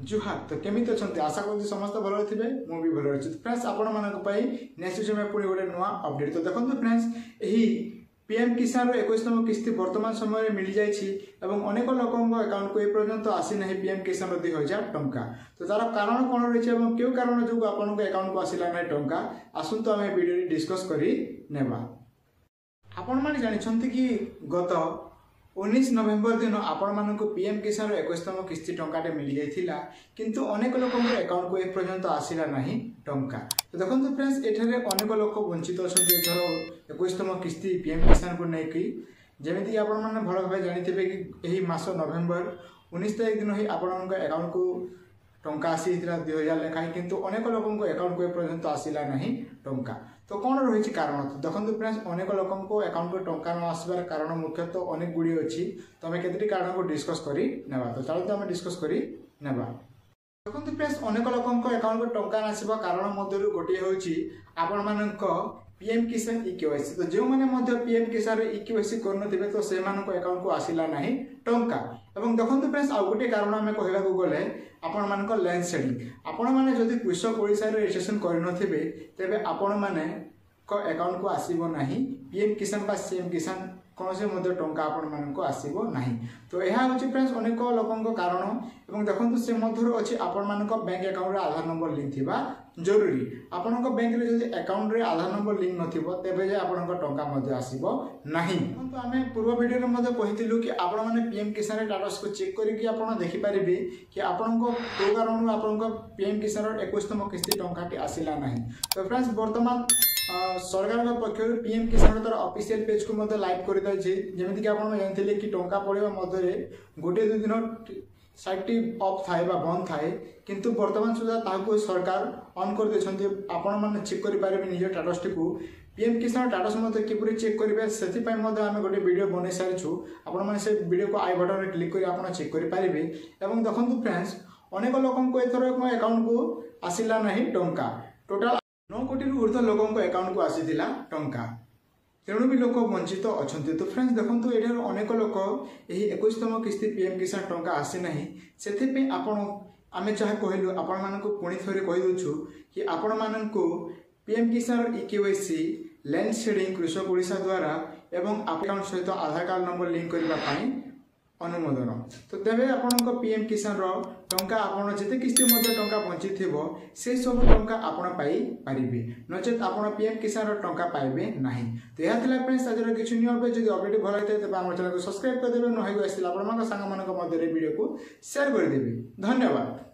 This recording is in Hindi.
जुहार तो केमी अच्छा आशा करूँ समस्त भल थे मुझे भल अच्छी फ्रेंड्स आपण नेक्स्ट समय पुणी गोटे नुआ अपडेट तो देखो फ्रेंड्स यही पीएम किसान 21तम किस्ती वर्तमान समय मिल जाइए अनेक लोकों अकाउंट को एपर्यंत आसी ना पीएम किसान 2000 टंका तो तार कारण कौन रही है क्यों कारण जो आपको अकाउंट को आसला ना टंका आसतु आम वीडियो डिस्कस करी नेबा आपण माने जानिछंती कि गत 19 नवेम्बर दिन आपण मानक पीएम किसान 21तम किस्ती टंकाटे मिल जाइथिला किंतु अनेक लोक अकाउंट को एपर्यंत आसला नहीं टंका तो देखो फ्रेंड्स एठारे अनेक लोक वंचित अच्छा एथर 21तम किस्ती पीएम किसान को लेकिन जमीती आपण मैंने भल भाव जानी कि यही मास नवेम्बर 19 तारीख दिन ही आपण अकाउंट को टंका आसी 2000 लेखाएं किंतु अनेक लोक अकाउंट को एपर्यंत आसला नहीं टंका तो कौन रही कारण तो देखो फ्रेंड्स अनेक लोक अकाउंट को टंका न आसबार कारण मुख्यतः अनेक गुड़ी अच्छी तो आम केतटी कारण को डिस्कस करी नेबा तो चलो आम डिस्कस करी नेबा देखो फ्रेंड्स अनेक लोक अकाउंट को टंका न आसवा कारण मध्य गोटे होची आपण मानक पीएम किसान इकेवाईसी तो जो मैंने पीएम किसान इकेवाईसी करनथिबे तो से अकाउंट को आसला नहीं टंका एवं देखो फ्रेंड्स आउ गोटे कारण आम कहवाक गले आपण मानक लैंड सेडिंग आपण माने जदि कृषक ओडिशा रे रजिस्ट्रेशन करनथिबे तेबे आपण माने को अकाउंट को आसीबो नहीं पीएम किसान बा सीएम किसान कौन से टंका आपण मानक आसीबो नहीं तो यह हूँ फ्रेंड्स अनेक लोकों कारण एवं देखो से मध्य अच्छी आपण मानक बैंक अकाउंट आधार नंबर लिंक थिबा जरूरी आपण बैंक रे जदि अकाउंट रे आधार नंबर लिंक नथिबो तेबे जे आपण टंका मध्य आसीबो नहीं तो आमे पूर्व वीडियो रे मध्य कहितिलु कि आपण माने पीएम किसान रे स्टेटस को चेक करके आपण देखि परिबे कि आपण को को कारण आपण पीएम किसान 21तम किस्ती टंकाटी आसीला नहीं तो फ्रेंड्स वर्तमान सरकार पक्ष पीएम किसान तर ऑफिशियल पेज को मध्य लाइव कर जमीती कि आप जानते कि टंका पड़ा मध्य गोटे दु दिन साइटटी ऑफ थाए बंद थाए किंतु वर्तमान सुधा ताकू सरकार ऑन कर देछंती आपण माने चेक करि पारे निज स्टेटस को पीएम किसान स्टेटस मध्य किपरि चेक करिवे सेति पय मध्य आमे गोटे वीडियो बनै सारिछु आपण माने से वीडियो को आई बटन रे क्लिक करि आपण चेक करि पारिबे एवं देखंतु फ्रेंड्स अनेक लोकन को एथर अकाउंट को आसिला नहीं टंका टोटल 9 कोटी ऊर्ध्व लोकों अकाउंट को आसीला टंका तेणु भी लोक वंचित अच्छा तो फ्रेंड्स देखो ये अनेक लोक यही 21तम किस्ती पीएम किसान टंका आसी ना से आम जहाँ कहलु आपण मानक पुणी थे कहीदु कि आपण मानक पीएम किसान इकेवाईसी लैंड शेडिंग कृषक ओडिशा द्वारा एवं अकाउंट सहित आधार कार्ड नंबर लिंक करने अनुमोदन तो तेरे आपण पीएम किसान टंका आपण जिते किस्ती टंका बंची थो से सब टंका आपण पाई पारिबे नचेत आपण पीएम किसान टंका पाइबे नहीं तो यह थिला फ्रेंड्स आज किछु न्यू अपडेट जदि अपडेट भल होइते तबे हमर चैनल को सब्सक्राइब कर देबे न होइबो आसिला आपण मान संग मान मध्य वीडियो को शेयर कर देबे धन्यवाद।